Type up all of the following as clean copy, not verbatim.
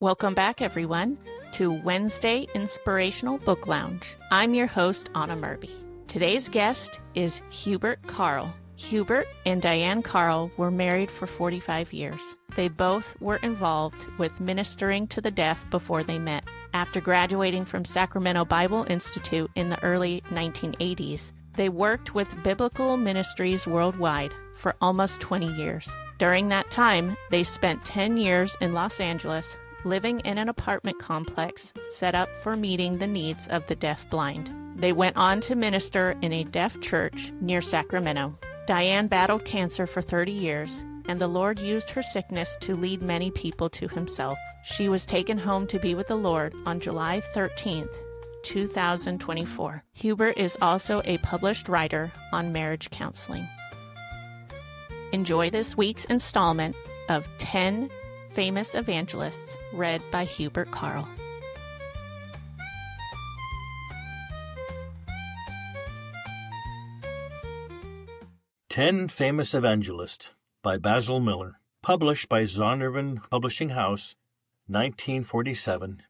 Welcome back, everyone, to Wednesday Inspirational Book Lounge. I'm your host, Anna Murby. Today's guest is Hubert Carl. Hubert and Diane Carl were married for 45 years. They both were involved with ministering to the deaf before they met. After graduating from Sacramento Bible Institute in the early 1980s, they worked with biblical ministries worldwide for almost 20 years. During that time, they spent 10 years in Los Angeles, living in an apartment complex set up for meeting the needs of the deaf-blind. They went on to minister in a deaf church near Sacramento. Diane battled cancer for 30 years, and the Lord used her sickness to lead many people to himself. She was taken home to be with the Lord on July 13th, 2024. Hubert is also a published writer on marriage counseling. Enjoy this week's installment of 10 Famous Evangelists, read by Hubert Carl. Ten Famous Evangelists by Basil Miller, published by Zondervan Publishing House, 1947,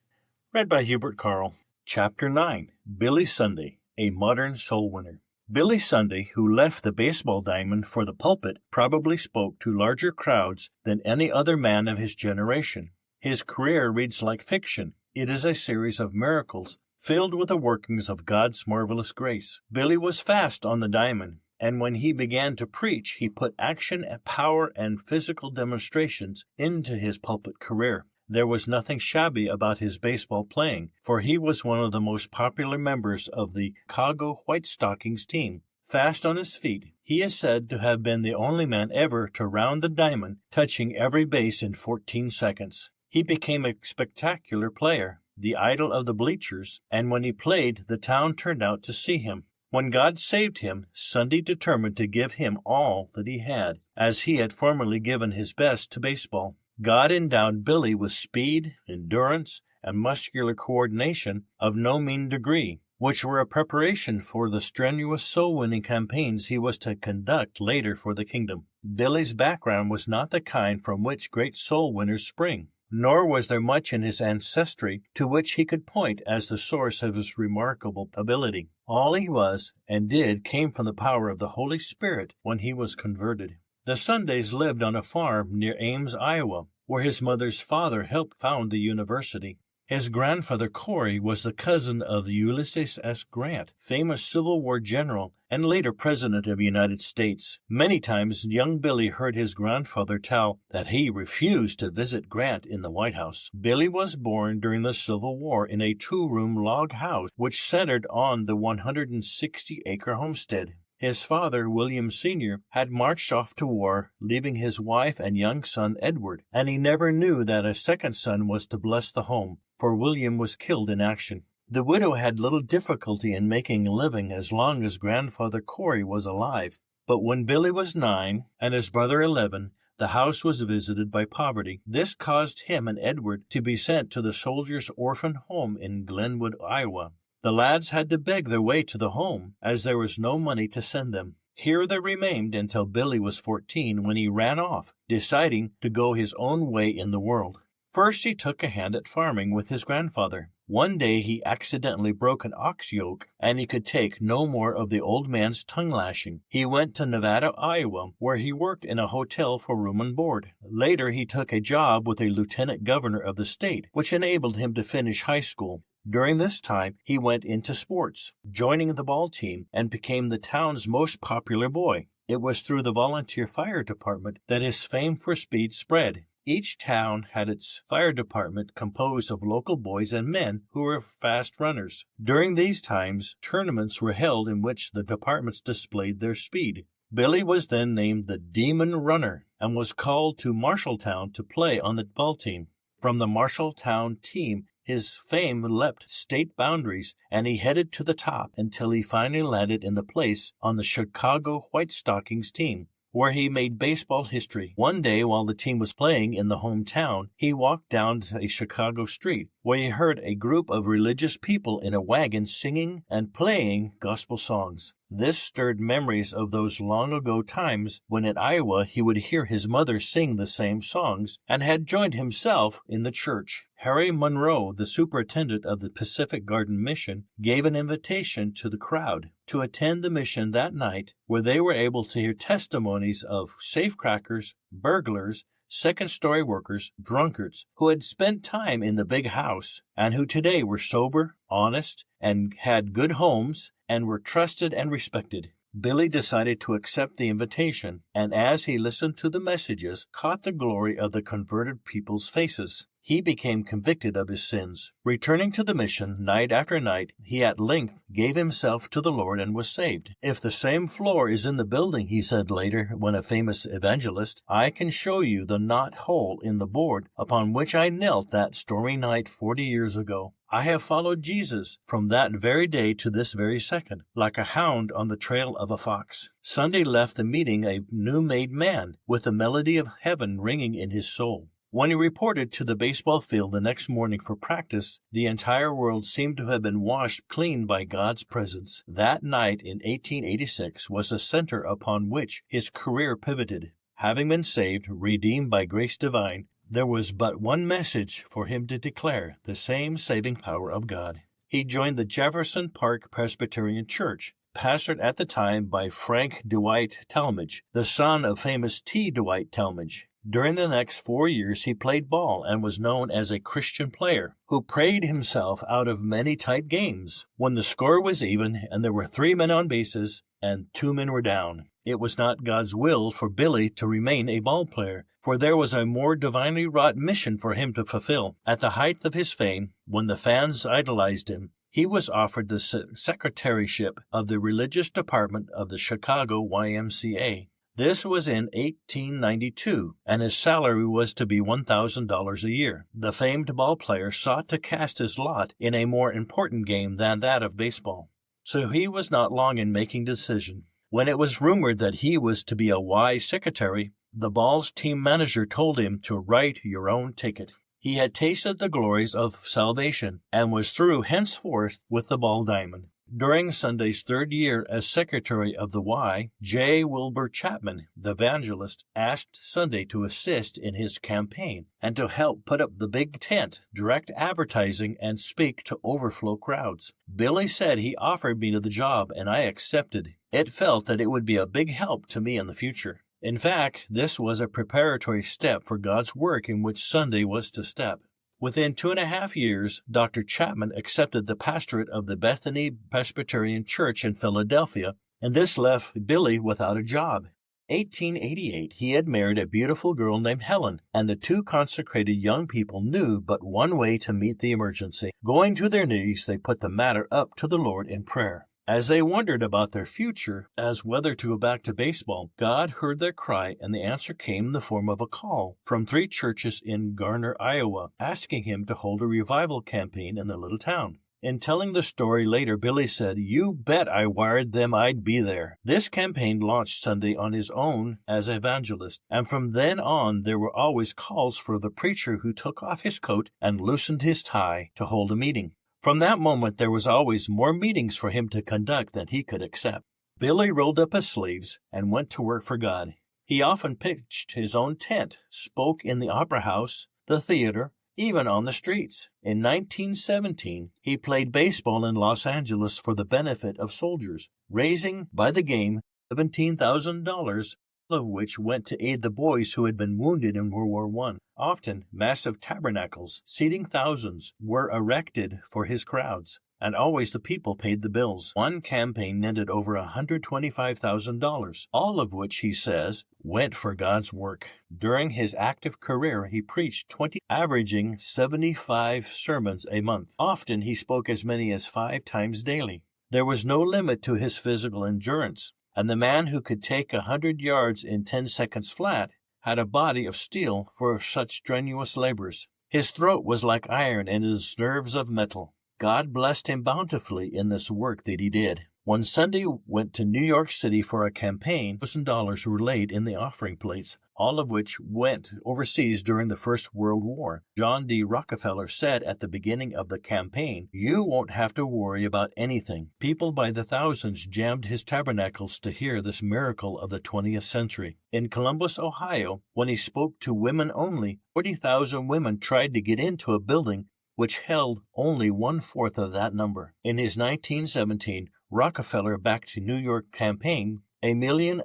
read by Hubert Carl. Chapter 9, Billy Sunday, a Modern Soul Winner. Billy Sunday, who left the baseball diamond for the pulpit, probably spoke to larger crowds than any other man of his generation. His career reads like fiction. It is a series of miracles, filled with the workings of God's marvelous grace. Billy was fast on the diamond, and when he began to preach, he put action, power, and physical demonstrations into his pulpit career. There was nothing shabby about his baseball playing, for he was one of the most popular members of the Chicago White Stockings team. Fast on his feet, he is said to have been the only man ever to round the diamond, touching every base in 14 seconds. He became a spectacular player, the idol of the bleachers, and when he played, the town turned out to see him. When God saved him, Sunday determined to give him all that he had, as he had formerly given his best to baseball. God endowed Billy with speed, endurance, and muscular coordination of no mean degree, which were a preparation for the strenuous soul-winning campaigns he was to conduct later for the kingdom. Billy's background was not the kind from which great soul winners spring, nor was there much in his ancestry to which he could point as the source of his remarkable ability. All he was and did came from the power of the Holy Spirit when he was converted. The Sundays lived on a farm near Ames, Iowa, where his mother's father helped found the university. His grandfather, Torrey, was the cousin of Ulysses S. Grant, famous Civil War general and later President of the United States. Many times young Billy heard his grandfather tell that he refused to visit Grant in the White House. Billy was born during the Civil War in a 2-room log house which centered on the 160-acre homestead. His father, William Sr., had marched off to war, leaving his wife and young son Edward, and he never knew that a second son was to bless the home, for William was killed in action. The widow had little difficulty in making a living as long as grandfather Torrey was alive, but when Billy was 9 and his brother 11, the house was visited by poverty. This caused him and Edward to be sent to the Soldiers' Orphan Home in Glenwood, Iowa. The lads had to beg their way to the home, as there was no money to send them. Here they remained until Billy was 14, when he ran off, deciding to go his own way in the world. First he took a hand at farming with his grandfather. One day he accidentally broke an ox yoke, and he could take no more of the old man's tongue-lashing. He went to Nevada, Iowa, where he worked in a hotel for room and board. Later he took a job with a lieutenant governor of the state, which enabled him to finish high school. During this time, he went into sports, joining the ball team, and became the town's most popular boy. It was through the volunteer fire department that his fame for speed spread. Each town had its fire department composed of local boys and men who were fast runners. During these times, tournaments were held in which the departments displayed their speed. Billy was then named the Demon Runner and was called to Marshalltown to play on the ball team. From the Marshalltown team, his fame leapt state boundaries, and he headed to the top until he finally landed in the place on the Chicago White Stockings team, where he made baseball history. One day, while the team was playing in the hometown, he walked down a Chicago street, where he heard a group of religious people in a wagon singing and playing gospel songs. This stirred memories of those long-ago times when in Iowa he would hear his mother sing the same songs, and had joined himself in the church. Harry Monroe, the superintendent of the Pacific Garden Mission, gave an invitation to the crowd to attend the mission that night, where they were able to hear testimonies of safecrackers, burglars, second-story workers, drunkards, who had spent time in the big house and who today were sober, honest, and had good homes and were trusted and respected. Billy decided to accept the invitation, and as he listened to the messages, caught the glory of the converted people's faces. He became convicted of his sins. Returning to the mission night after night, he at length gave himself to the Lord and was saved. "If the same floor is in the building," he said later when a famous evangelist, "I can show you the knot hole in the board upon which I knelt that stormy night 40 years ago. I have followed Jesus from that very day to this very second, like a hound on the trail of a fox." Sunday left the meeting a new-made man, with the melody of heaven ringing in his soul. When he reported to the baseball field the next morning for practice, the entire world seemed to have been washed clean by God's presence. That night in 1886 was the center upon which his career pivoted. Having been saved, redeemed by grace divine, there was but one message for him to declare, the same saving power of God. He joined the Jefferson Park Presbyterian Church, pastored at the time by Frank Dwight Talmage, the son of famous T. Dwight Talmage. During the next 4 years, he played ball and was known as a Christian player who prayed himself out of many tight games. When the score was even and there were 3 men on bases and 2 men were down, it was not God's will for Billy to remain a ball player, for there was a more divinely wrought mission for him to fulfill. At the height of his fame, when the fans idolized him, he was offered the secretaryship of the religious department of the Chicago YMCA. This was in 1892, and his salary was to be $1,000 a year. The famed ball player sought to cast his lot in a more important game than that of baseball, so he was not long in making decision. When it was rumored that he was to be a Y secretary, the ball's team manager told him to write your own ticket. He had tasted the glories of salvation and was through henceforth with the ball diamond. During Sunday's 3rd year as secretary of the Y, J. Wilbur Chapman, the evangelist, asked Sunday to assist in his campaign and to help put up the big tent, direct advertising, and speak to overflow crowds. Billy said he offered me the job, and I accepted. It felt that it would be a big help to me in the future. In fact, this was a preparatory step for God's work in which Sunday was to step. Within 2.5 years, Dr. Chapman accepted the pastorate of the Bethany Presbyterian Church in Philadelphia, and this left Billy without a job. 1888, he had married a beautiful girl named Helen, and the two consecrated young people knew but one way to meet the emergency. Going to their knees, they put the matter up to the Lord in prayer. As they wondered about their future, as whether to go back to baseball, God heard their cry, and the answer came in the form of a call from 3 churches in Garner, Iowa, asking him to hold a revival campaign in the little town. In telling the story later, Billy said, "You bet I wired them I'd be there." This campaign launched Sunday on his own as evangelist, and from then on there were always calls for the preacher who took off his coat and loosened his tie to hold a meeting. From that moment, there was always more meetings for him to conduct than he could accept. Billy rolled up his sleeves and went to work for God. He often pitched his own tent, spoke in the opera house, the theater, even on the streets. In 1917, he played baseball in Los Angeles for the benefit of soldiers, raising, by the game, $17,000, of which went to aid the boys who had been wounded in World War I. Often, massive tabernacles, seating thousands, were erected for his crowds, and always the people paid the bills. One campaign netted over $125,000, all of which, he says, went for God's work. During his active career, he preached 20, averaging 75 sermons a month. Often, he spoke as many as 5 times daily. There was no limit to his physical endurance, and the man who could take 100 yards in 10 seconds flat had a body of steel for such strenuous labors. His throat was like iron and his nerves of metal. God blessed him bountifully in this work that he did. One Sunday went to New York City for a campaign. $1,000 were laid in the offering plates, all of which went overseas during the First World War. John D. Rockefeller said at the beginning of the campaign, "You won't have to worry about anything." People by the thousands jammed his tabernacles to hear this miracle of the 20th century. In Columbus, Ohio, when he spoke to women only, 40,000 women tried to get into a building which held only 1/4 of that number. In his 1917 Rockefeller back to New York campaign, 1.5 million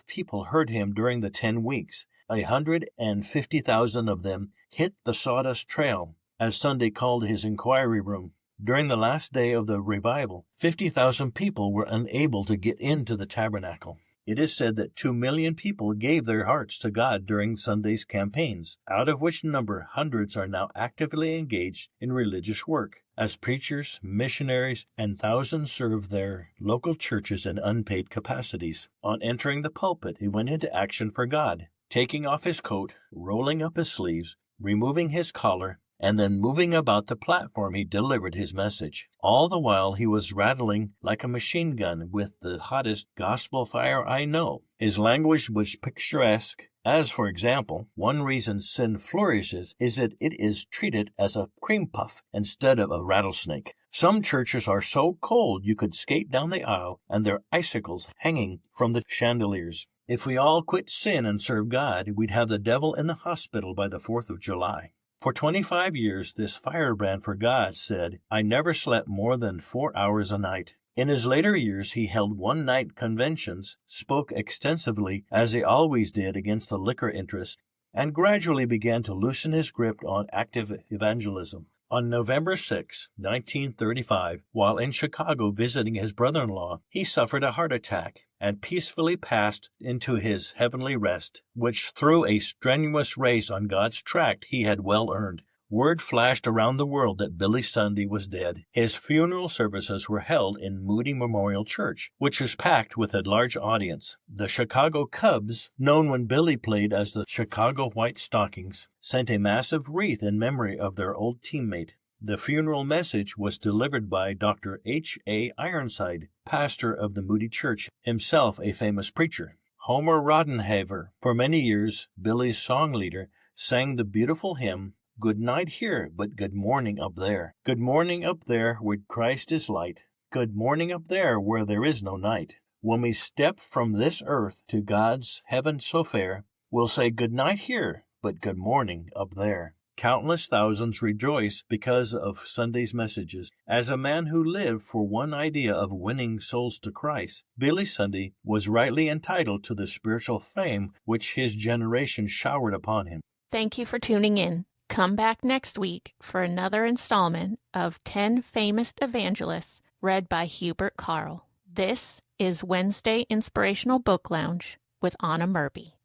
people heard him during the 10 weeks. 150,000 of them hit the sawdust trail, as Sunday called his inquiry room. During the last day of the revival, 50,000 people were unable to get into the tabernacle. It is said that 2 million people gave their hearts to God during Sunday's campaigns, out of which number hundreds are now actively engaged in religious work as preachers, missionaries, and thousands serve their local churches in unpaid capacities. On entering the pulpit, he went into action for God, taking off his coat, rolling up his sleeves, removing his collar, and then moving about the platform he delivered his message. All the while he was rattling like a machine gun with the hottest gospel fire I know. His language was picturesque, as, for example, one reason sin flourishes is that it is treated as a cream puff instead of a rattlesnake. Some churches are so cold you could skate down the aisle and there are icicles hanging from the chandeliers. If we all quit sin and serve God, we'd have the devil in the hospital by the 4th of July. For 25 years, this firebrand for God said, "I never slept more than 4 hours a night." In his later years, he held one-night conventions, spoke extensively, as he always did, against the liquor interest, and gradually began to loosen his grip on active evangelism. On November 6, 1935, while in Chicago visiting his brother-in-law, he suffered a heart attack and peacefully passed into his heavenly rest, which through a strenuous race on God's track he had well earned. Word flashed around the world that Billy Sunday was dead. His funeral services were held in Moody Memorial Church, which was packed with a large audience. The Chicago Cubs, known when Billy played as the Chicago White Stockings, sent a massive wreath in memory of their old teammate. The funeral message was delivered by Dr. H.A. Ironside, pastor of the Moody Church, himself a famous preacher. Homer Rodenhaver, for many years Billy's song leader, sang the beautiful hymn, "Good night here, but good morning up there. Good morning up there where Christ is light. Good morning up there where there is no night. When we step from this earth to God's heaven so fair, we'll say good night here, but good morning up there." Countless thousands rejoice because of Sunday's messages. As a man who lived for one idea of winning souls to Christ, Billy Sunday was rightly entitled to the spiritual fame which his generation showered upon him. Thank you for tuning in. Come back next week for another installment of 10 Famous Evangelists, read by Hubert Carl. This is Wednesday Inspirational Book Lounge with Anna Murby.